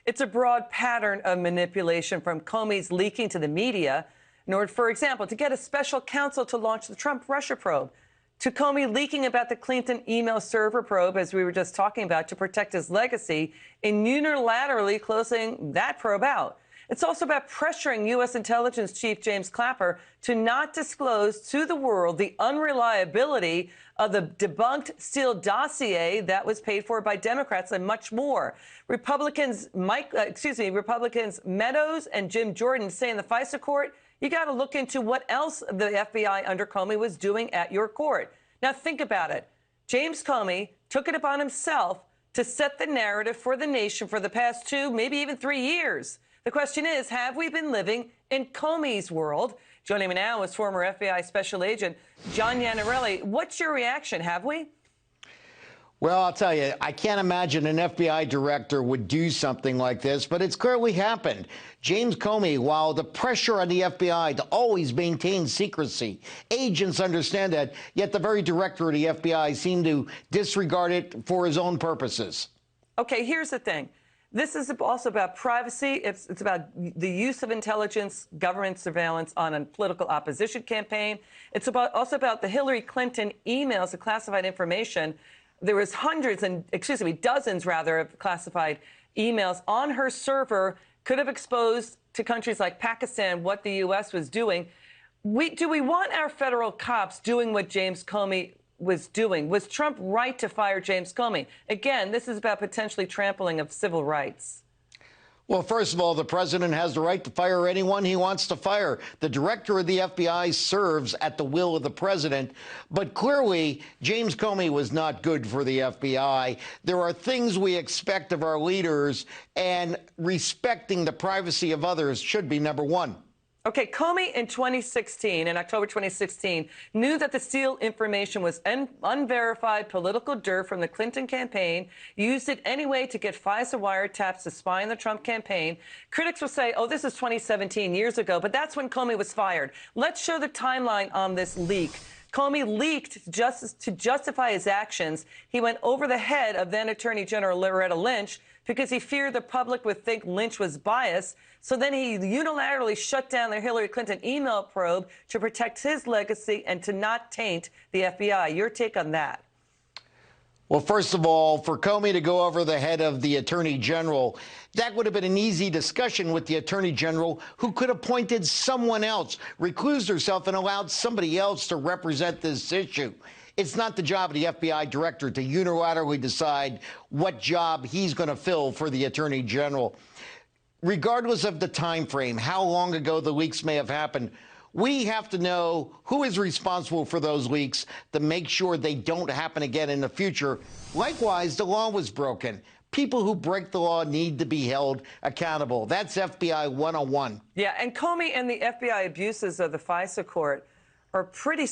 It's a broad pattern of manipulation, from Comey's leaking to the media, in order, for example, to get a special counsel to launch the Trump-Russia probe, to Comey leaking about the Clinton email server probe, as we were just talking about, to protect his legacy, and unilaterally closing that probe out. It's also about pressuring U.S. intelligence chief James Clapper to not disclose to the world the unreliability of the debunked Steele dossier that was paid for by Democrats, and much more. Republicans Meadows and Jim Jordan say in the FISA court, you got to look into what else the FBI under Comey was doing at your court. Now, think about it. James Comey took it upon himself to set the narrative for the nation for the past 2, maybe even 3 years. The question is, have we been living in Comey's world? Joining me now is former FBI Special Agent John Iannarelli. What's your reaction? Have we? Well, I'll tell you, I can't imagine an FBI director would do something like this, but it's clearly happened. James Comey, while the pressure on the FBI to always maintain secrecy, agents understand that, yet the very director of the FBI seemed to disregard it for his own purposes. Okay, here's the thing. This is also about privacy. It's about the use of intelligence, government surveillance on a political opposition campaign. It's also about the Hillary Clinton emails, the classified information. There was dozens of classified emails on her server, could have exposed to countries like Pakistan what the U.S. was doing. Do we want our federal cops doing what James Comey was doing? Was Trump right to fire James Comey? Again, this is about potentially trampling of civil rights. Well, first of all, the president has the right to fire anyone he wants to fire. The director of the FBI serves at the will of the president. But clearly, James Comey was not good for the FBI. There are things we expect of our leaders, and respecting the privacy of others should be number one. Okay, Comey in October 2016, knew that the Steele information was unverified political dirt from the Clinton campaign, used it anyway to get FISA wiretaps to spy on the Trump campaign. Critics will say, oh, this is 2017, years ago, but that's when Comey was fired. Let's show the timeline on this leak. Comey leaked to justify his actions. He went over the head of then Attorney General Loretta Lynch because he feared the public would think Lynch was biased. So then he unilaterally shut down the Hillary Clinton email probe to protect his legacy and to not taint the FBI. Your take on that? Well, first of all, for Comey to go over the head of the Attorney General, that would have been an easy discussion with the Attorney General, who could have appointed someone else, reclused herself, and allowed somebody else to represent this issue. It's not the job of the FBI director to unilaterally decide what job he's going to fill for the Attorney General. Regardless of the time frame, how long ago the leaks may have happened, we have to know who is responsible for those leaks to make sure they don't happen again in the future. Likewise, the law was broken. People who break the law need to be held accountable. That's FBI 101. Yeah, and Comey and the FBI abuses of the FISA court are pretty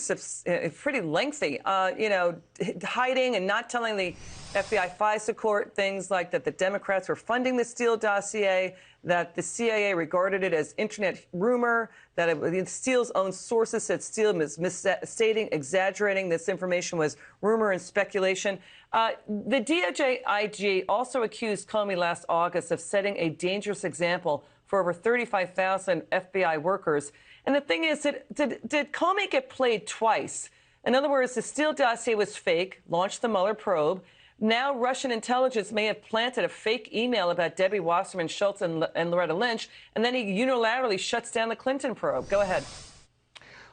lengthy. Hiding and not telling the FBI FISA court things like that the Democrats were funding the Steele dossier, that the CIA regarded it as internet rumor, that Steele's own sources said Steele was misstating, exaggerating. This information was rumor and speculation. The DOJ IG also accused Comey last August of setting a dangerous example for over 35,000 FBI workers. And the thing is, did Comey get played twice? In other words, the Steele dossier was fake, launched the Mueller probe. Now Russian intelligence may have planted a fake email about Debbie Wasserman Schultz and Loretta Lynch, and then he unilaterally shuts down the Clinton probe. Go ahead.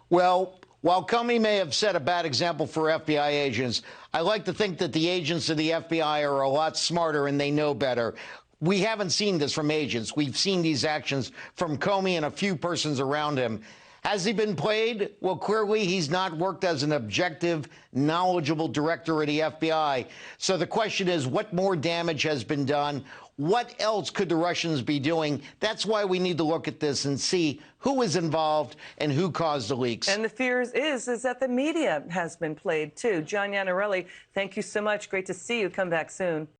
Well, while Comey may have set a bad example for FBI agents, I like to think that the agents of the FBI are a lot smarter and they know better. We haven't seen this from agents. We've seen these actions from Comey and a few persons around him. Has he been played? Well, clearly he's not worked as an objective, knowledgeable director of the FBI. So the question is, what more damage has been done? What else could the Russians be doing? That's why we need to look at this and see who is involved and who caused the leaks. And the fear is that the media has been played, too. John Iannarelli, thank you so much. Great to see you. Come back soon.